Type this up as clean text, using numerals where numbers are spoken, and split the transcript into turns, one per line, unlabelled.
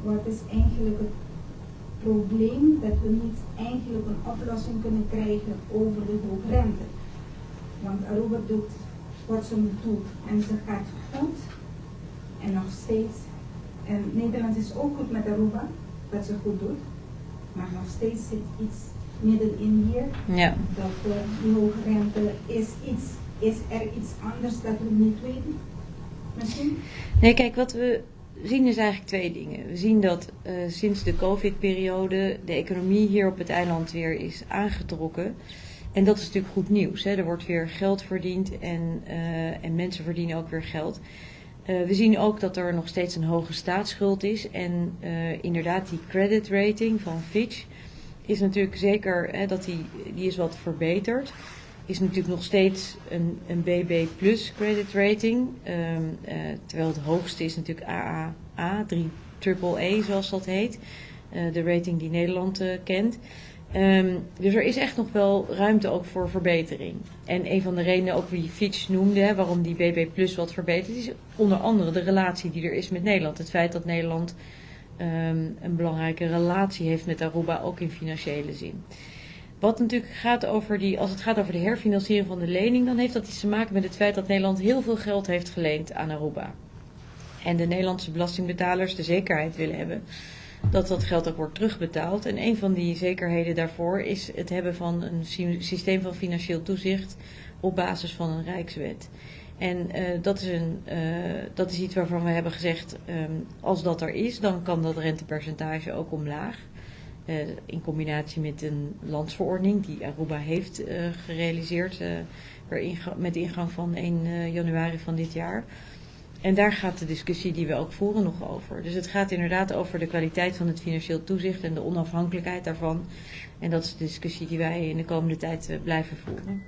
wat is eigenlijk het probleem dat we niet eigenlijk een oplossing kunnen krijgen over de hoge rente. Want Aruba doet wat ze moet doen en ze gaat goed en nog steeds. En Nederland is ook goed met Aruba, wat ze goed doet, maar nog steeds zit iets middenin hier.
Ja.
Dat die hoge rente is er iets anders dat we niet weten? Misschien?
Nee, kijk, wat we zien is eigenlijk twee dingen. We zien dat sinds de COVID-periode de economie hier op het eiland weer is aangetrokken. En dat is natuurlijk goed nieuws. Hè. Er wordt weer geld verdiend en mensen verdienen ook weer geld. We zien ook dat er nog steeds een hoge staatsschuld is. En inderdaad, die credit rating van Fitch is natuurlijk zeker, dat die is wat verbeterd. Is natuurlijk nog steeds een BB plus credit rating. Terwijl het hoogste is natuurlijk AAA, 3 AAA zoals dat heet. De rating die Nederland kent. Dus er is echt nog wel ruimte ook voor verbetering. En een van de redenen ook wie Fitch noemde, waarom die BB plus wat verbeterd is, onder andere de relatie die er is met Nederland. Het feit dat Nederland een belangrijke relatie heeft met Aruba, ook in financiële zin. Wat natuurlijk gaat over als het gaat over de herfinanciering van de lening, dan heeft dat iets te maken met het feit dat Nederland heel veel geld heeft geleend aan Aruba. En de Nederlandse belastingbetalers de zekerheid willen hebben dat dat geld ook wordt terugbetaald. En een van die zekerheden daarvoor is het hebben van een systeem van financieel toezicht op basis van een Rijkswet. En dat is iets waarvan we hebben gezegd, als dat er is, dan kan dat rentepercentage ook omlaag. In combinatie met een landsverordening die Aruba heeft gerealiseerd met de ingang van 1 januari van dit jaar. En daar gaat de discussie die we ook voeren nog over. Dus het gaat inderdaad over de kwaliteit van het financieel toezicht en de onafhankelijkheid daarvan. En dat is de discussie die wij in de komende tijd blijven voeren.